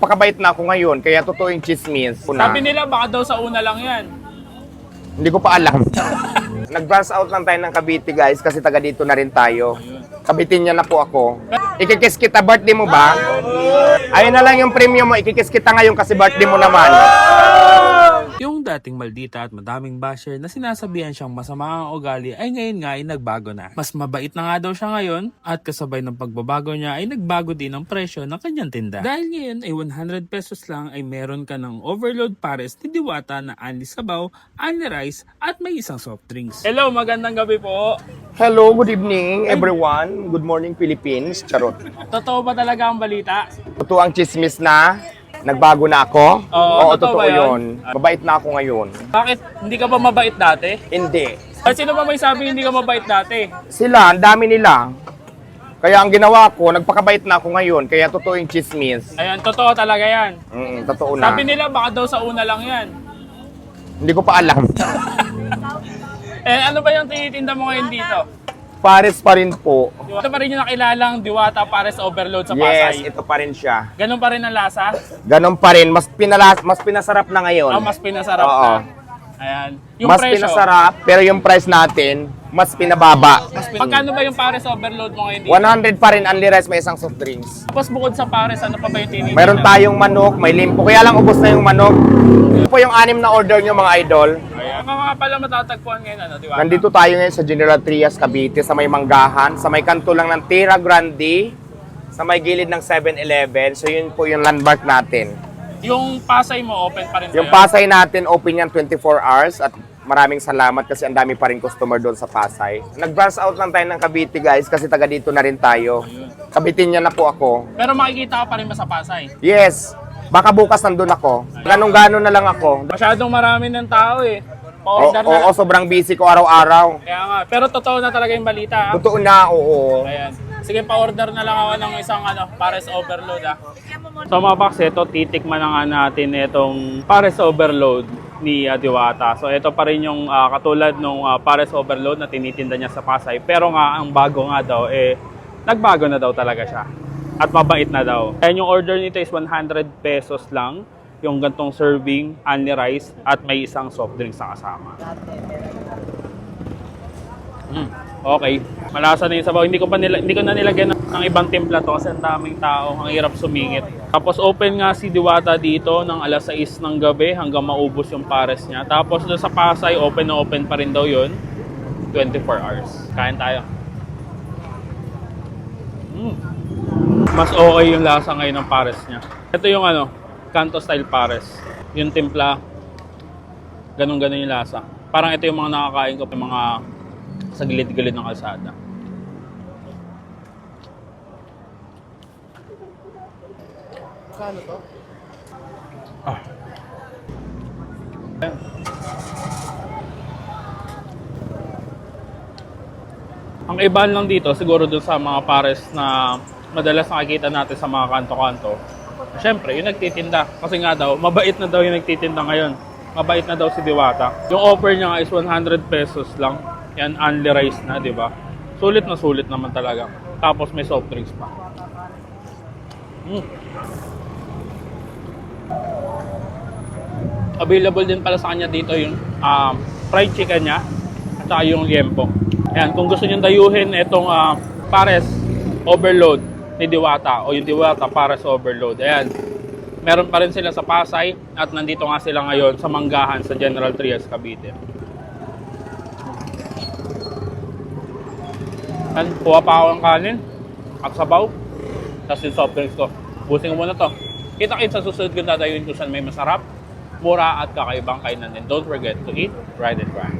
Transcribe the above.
Pakabait na ako ngayon, kaya totoo yung chismis. Sabi nila baka daw sa una lang yan. Hindi ko pa alam. Nag-branch out lang tayo ng Cavite, guys, kasi taga dito na rin tayo. Kabitin niya na po ako. Ikikis kita, birthday mo ba? Ayun na lang yung premium mo, ikikis kita ngayon kasi birthday mo naman. Yung dating maldita at madaming basher na sinasabihan siyang masama ang ugali ay ngayon nga ay nagbago na. Mas mabait na nga daw siya ngayon at kasabay ng pagbabago niya ay nagbago din ang presyo ng kanyang tinda. Dahil ngayon ay 100 pesos lang ay meron ka ng overload pares ni Diwata na only sabaw, only rice at may isang soft drinks. Hello, magandang gabi po. Hello, good evening everyone. Good morning Philippines. Charot. Totoo ba talaga ang balita? Totoo ang chismis na nagbago na ako. Oo, totoo ba yun. Mabait na ako ngayon. Bakit hindi ka ba mabait dati? Hindi. At sino ba may sabi hindi ka mabait dati? Sila, ang dami nila. Kaya ang ginawa ko, nagpakabait na ako ngayon, kaya totoo yung chismis. Ayan, totoo talaga yan. Totoo na. Sabi nila baka daw sa una lang yan. Hindi ko pa alam. Ano ba yung tinitinda mo ngayon dito? Pares pa rin po. Ito pa rin yung nakilalang Diwata Pares Overload sa Yes, Pasay. ito pa rin siya. Ganun pa rin ang lasa? Ganon pa rin. Mas pinasarap na ngayon. Mas pinasarap Oo. na. Ayan. Yung Mas presyo, pinasarap, pero yung price natin, mas pinababa. Magkano ba yung Pares Overload mo ngayon dito? 100 pa rin, only rice, may isang soft drinks. Tapos bukod sa Pares, ano pa ba yung tinitinda? Mayroon tayong manok, may limpo. Kaya lang ubos na yung manok. Ito po yung 6 na order nyo mga idol. Ayan. Mga pala matatagpuan ngayon, ano, Diwata? Nandito tayo ngayon sa General Trias, Cavite, sa may Manggahan, sa may kanto lang ng Tira Grande, sa may gilid ng 7-Eleven. So yun po yung landmark natin. Yung Pasay mo, open pa rin Yung sa'yo? Pasay natin, open yan 24 hours at maraming salamat kasi ang dami pa rin customer doon sa Pasay. Nag-branch out lang tayo ng Cavite, guys, kasi taga dito na rin tayo. Kabitin niya na po ako. Pero makikita ka pa rin ba sa Pasay? Yes, baka bukas nandun ako. Ganong-ganon na lang ako. Masyadong marami ng tao eh. Oo, Pa-order na. sobrang busy ko araw-araw. Kaya nga. Pero totoo na talaga yung balita. Totoo na, oo. Ayan. Sige, pa-order na lang ako ng isang Pares Overload So mga box, ito titikman na nga natin itong Pares Overload ni Diwata. So ito pa rin yung katulad ng Pares Overload na tinitinda niya sa Pasay. Pero nga, ang bago nga daw, nagbago na daw talaga siya. At mabait na daw. Ayan, yung order nito is 100 pesos lang. Yung gantong serving, only rice, at may isang soft drinks na kasama. Okay. Malasa na yung sabaw. Hindi ko na nilagyan ng ibang timpla to kasi ang daming tao, ang hirap sumingit. Tapos open nga si Diwata dito ng alas 6 ng gabi hanggang maubos yung pares niya. Tapos doon sa Pasay, open na open pa rin daw yun. 24 hours. Kain tayo. Mas okay yung lasa ngayon ng pares niya. Ito yung Kanto style pares. Yung timpla, ganun-ganun yung lasa. Parang ito yung mga nakakain ko, yung mga sa gilid-gilid ng kalsada. Kano to? Ang ibahan lang dito, siguro dun sa mga pares na madalas nakikita natin sa mga kanto-kanto, siyempre, yung nagtitinda. Kasi nga daw, mabait na daw yung nagtitinda ngayon. Mabait na daw si Diwata. Yung offer niya nga is 100 pesos lang. Yan, only rice na, di ba? Sulit na sulit naman talaga. Tapos may soft drinks pa. Available din pala sa kanya dito yung fried chicken niya at saka yung liempo. Ayan, kung gusto nyo dayuhin itong Pares Overload ni Diwata o yung Diwata Pares Overload. Ayan, meron pa rin sila sa Pasay at nandito nga sila ngayon sa Manggahan sa General Trias, Cavite. Ayan, kuha pa ako ng kanin at sabaw. Tapos yung soft drinks ko. Busin ko muna to. Kita-kit sa susunod kung dadayuin kung saan may masarap, mura at kakaibang kainan. And don't forget to eat, ride, and grind.